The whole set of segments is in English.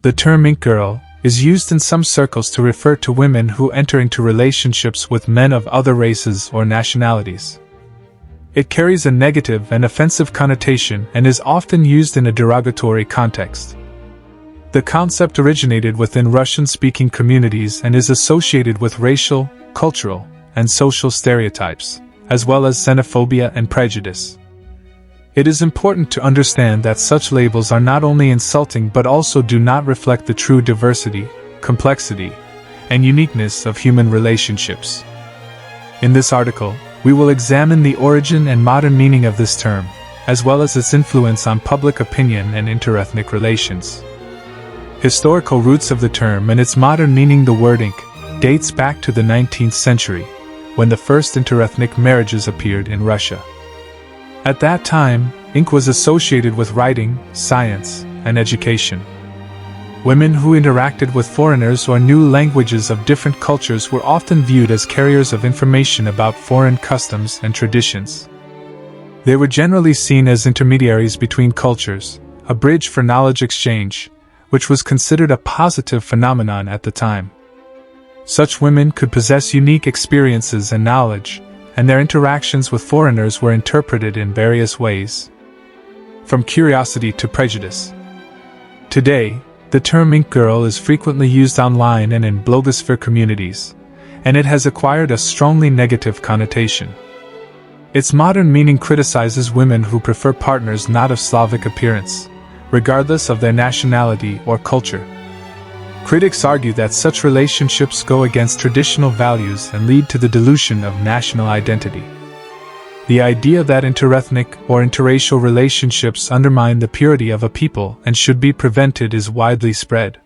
The term ink girl is used in some circles to refer to women who enter into relationships with men of other races or nationalities. It carries a negative and offensive connotation and is often used in a derogatory context. The concept originated within Russian-speaking communities and is associated with racial, cultural, and social stereotypes, as well as xenophobia and prejudice. It is important to understand that such labels are not only insulting but also do not reflect the true diversity, complexity, and uniqueness of human relationships. In this article, we will examine the origin and modern meaning of this term, as well as its influence on public opinion and interethnic relations. Historical roots of the term and its modern meaning. The word ink dates back to the 19th century, when the first interethnic marriages appeared in Russia. At that time, ink was associated with writing, science, and education. Women who interacted with foreigners or knew languages of different cultures were often viewed as carriers of information about foreign customs and traditions. They were generally seen as intermediaries between cultures, a bridge for knowledge exchange, which was considered a positive phenomenon at the time. Such women could possess unique experiences and knowledge, and their interactions with foreigners were interpreted in various ways, from curiosity to prejudice. Today, the term ink girl is frequently used online and in blogosphere communities, and it has acquired a strongly negative connotation. Its modern meaning criticizes women who prefer partners not of Slavic appearance, regardless of their nationality or culture. Critics argue that such relationships go against traditional values and lead to the dilution of national identity. The idea that interethnic or interracial relationships undermine the purity of a people and should be prevented is widely spread.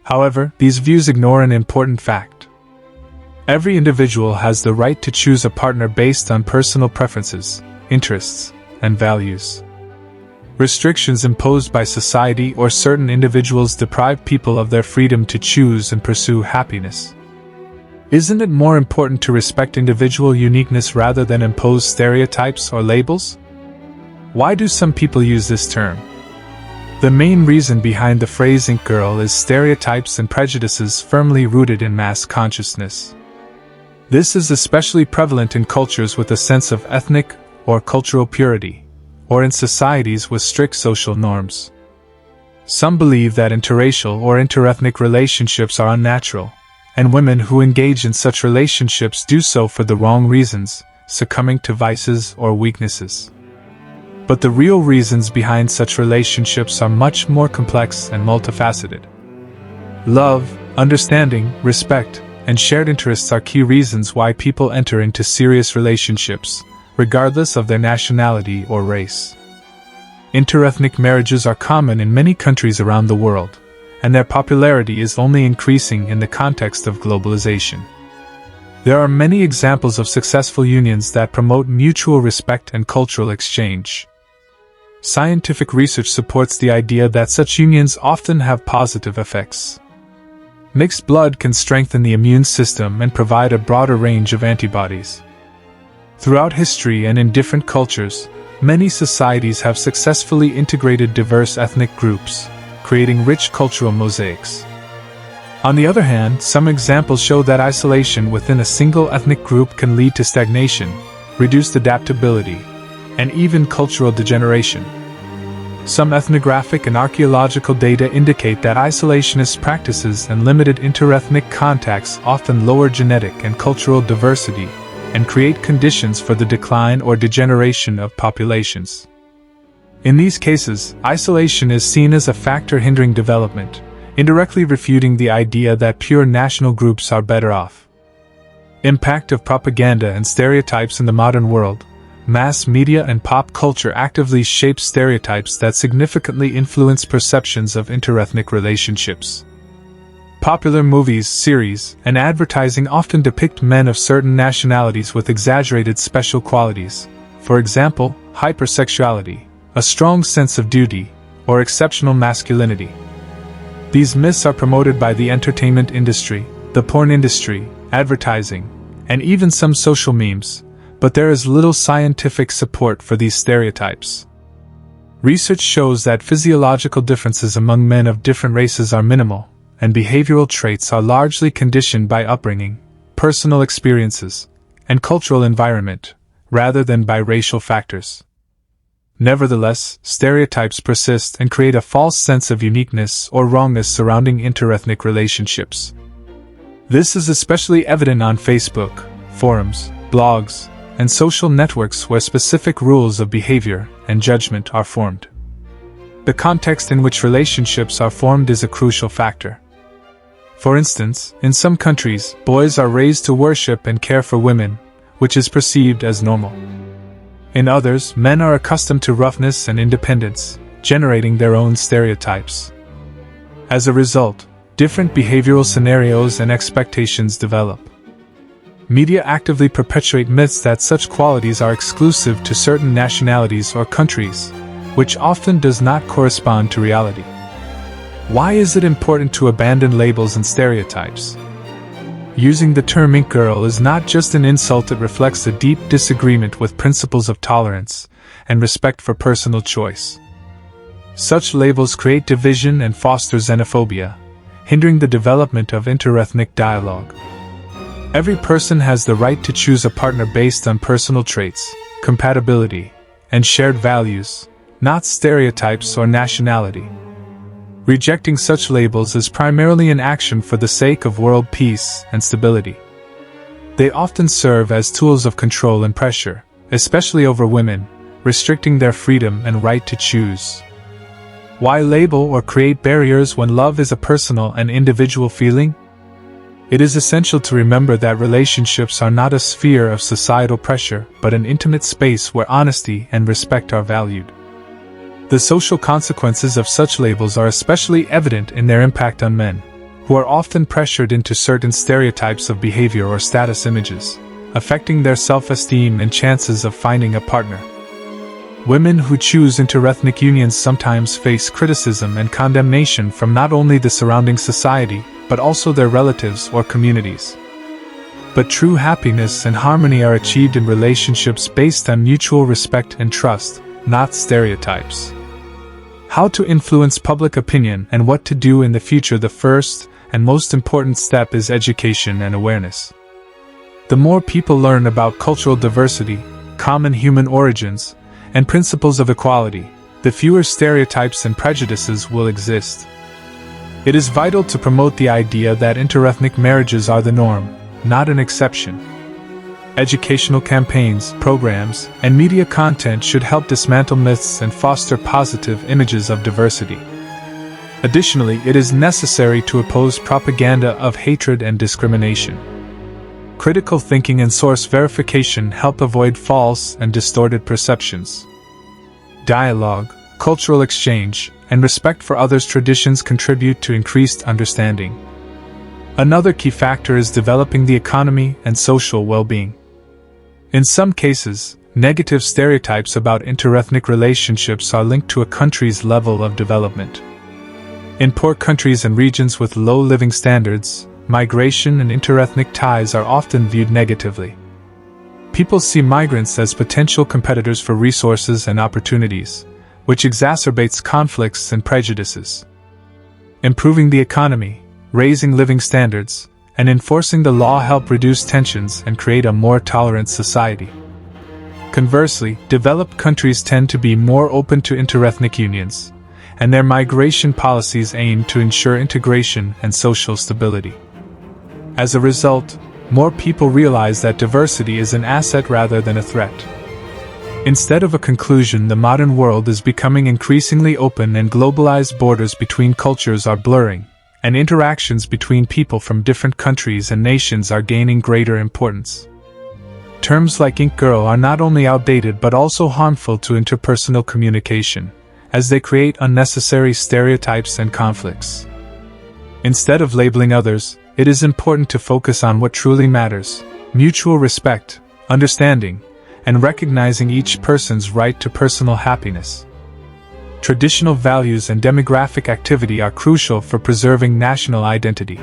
However, these views ignore an important fact. Every individual has the right to choose a partner based on personal preferences, interests, and values. Restrictions imposed by society or certain individuals deprive people of their freedom to choose and pursue happiness. Isn't it more important to respect individual uniqueness rather than impose stereotypes or labels? Why do some people use this term? The main reason behind the phrase ink girl is stereotypes and prejudices firmly rooted in mass consciousness. This is especially prevalent in cultures with a sense of ethnic or cultural purity, or in societies with strict social norms. Some believe that interracial or interethnic relationships are unnatural, and women who engage in such relationships do so for the wrong reasons, succumbing to vices or weaknesses. But the real reasons behind such relationships are much more complex and multifaceted. Love, understanding, respect, and shared interests are key reasons why people enter into serious relationships, regardless of their nationality or race. Interethnic marriages are common in many countries around the world, and their popularity is only increasing in the context of globalization. There are many examples of successful unions that promote mutual respect and cultural exchange. Scientific research supports the idea that such unions often have positive effects. Mixed blood can strengthen the immune system and provide a broader range of antibodies. Throughout history and in different cultures, many societies have successfully integrated diverse ethnic groups, creating rich cultural mosaics. On the other hand, some examples show that isolation within a single ethnic group can lead to stagnation, reduced adaptability, and even cultural degeneration. Some ethnographic and archaeological data indicate that isolationist practices and limited interethnic contacts often lower genetic and cultural diversity and create conditions for the decline or degeneration of populations. In these cases, isolation is seen as a factor hindering development, indirectly refuting the idea that pure national groups are better off. Impact of propaganda and stereotypes in the modern world. Mass media and pop culture actively shape stereotypes that significantly influence perceptions of interethnic relationships. Popular movies, series, and advertising often depict men of certain nationalities with exaggerated special qualities, for example, hypersexuality, a strong sense of duty, or exceptional masculinity. These myths are promoted by the entertainment industry, the porn industry, advertising, and even some social memes, but there is little scientific support for these stereotypes. Research shows that physiological differences among men of different races are minimal, and behavioral traits are largely conditioned by upbringing, personal experiences, and cultural environment, rather than by racial factors. Nevertheless, stereotypes persist and create a false sense of uniqueness or wrongness surrounding interethnic relationships. This is especially evident on Facebook, forums, blogs, and social networks where specific rules of behavior and judgment are formed. The context in which relationships are formed is a crucial factor. For instance, in some countries, boys are raised to worship and care for women, which is perceived as normal. In others, men are accustomed to roughness and independence, generating their own stereotypes. As a result, different behavioral scenarios and expectations develop. Media actively perpetuate myths that such qualities are exclusive to certain nationalities or countries, which often does not correspond to reality. Why is it important to abandon labels and stereotypes? Using the term "ink girl" is not just an insult, it reflects a deep disagreement with principles of tolerance and respect for personal choice. Such labels create division and foster xenophobia, hindering the development of interethnic dialogue. Every person has the right to choose a partner based on personal traits, compatibility, and shared values, not stereotypes or nationality. Rejecting such labels is primarily an action for the sake of world peace and stability. They often serve as tools of control and pressure, especially over women, restricting their freedom and right to choose. Why label or create barriers when love is a personal and individual feeling? It is essential to remember that relationships are not a sphere of societal pressure, but an intimate space where honesty and respect are valued. The social consequences of such labels are especially evident in their impact on men, who are often pressured into certain stereotypes of behavior or status images, affecting their self-esteem and chances of finding a partner. Women who choose interethnic unions sometimes face criticism and condemnation from not only the surrounding society, but also their relatives or communities. But true happiness and harmony are achieved in relationships based on mutual respect and trust, not stereotypes. How to influence public opinion and what to do in the future. The first and most important step is education and awareness. The more people learn about cultural diversity, common human origins, and principles of equality, the fewer stereotypes and prejudices will exist. It is vital to promote the idea that interethnic marriages are the norm, not an exception. Educational campaigns, programs, and media content should help dismantle myths and foster positive images of diversity. Additionally, it is necessary to oppose propaganda of hatred and discrimination. Critical thinking and source verification help avoid false and distorted perceptions. Dialogue, cultural exchange, and respect for others' traditions contribute to increased understanding. Another key factor is developing the economy and social well-being. In some cases, negative stereotypes about interethnic relationships are linked to a country's level of development. In poor countries and regions with low living standards, migration and interethnic ties are often viewed negatively. People see migrants as potential competitors for resources and opportunities, which exacerbates conflicts and prejudices. Improving the economy, raising living standards, and enforcing the law help reduce tensions and create a more tolerant society. Conversely, developed countries tend to be more open to interethnic unions, and their migration policies aim to ensure integration and social stability. As a result, more people realize that diversity is an asset rather than a threat. Instead of a conclusion, the modern world is becoming increasingly open and globalized. Borders between cultures are blurring, and interactions between people from different countries and nations are gaining greater importance. Terms like "ink girl" are not only outdated but also harmful to interpersonal communication, as they create unnecessary stereotypes and conflicts. Instead of labeling others, it is important to focus on what truly matters: mutual respect, understanding, and recognizing each person's right to personal happiness. Traditional values and demographic activity are crucial for preserving national identity.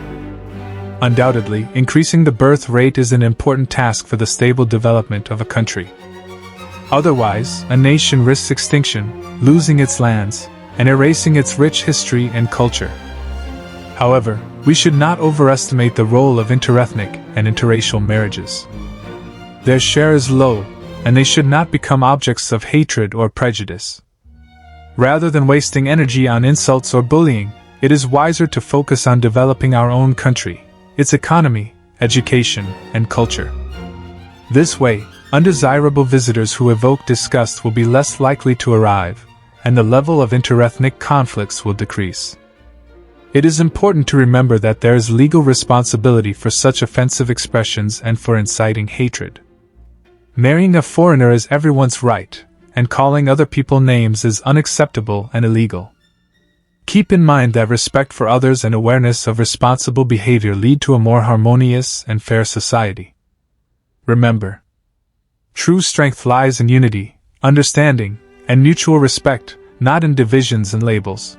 Undoubtedly, increasing the birth rate is an important task for the stable development of a country. Otherwise, a nation risks extinction, losing its lands, and erasing its rich history and culture. However, we should not overestimate the role of interethnic and interracial marriages. Their share is low, and they should not become objects of hatred or prejudice. Rather than wasting energy on insults or bullying, it is wiser to focus on developing our own country, its economy, education, and culture. This way, undesirable visitors who evoke disgust will be less likely to arrive, and the level of interethnic conflicts will decrease. It is important to remember that there is legal responsibility for such offensive expressions and for inciting hatred. Marrying a foreigner is everyone's right, and calling other people names is unacceptable and illegal. Keep in mind that respect for others and awareness of responsible behavior lead to a more harmonious and fair society. Remember, true strength lies in unity, understanding, and mutual respect, not in divisions and labels.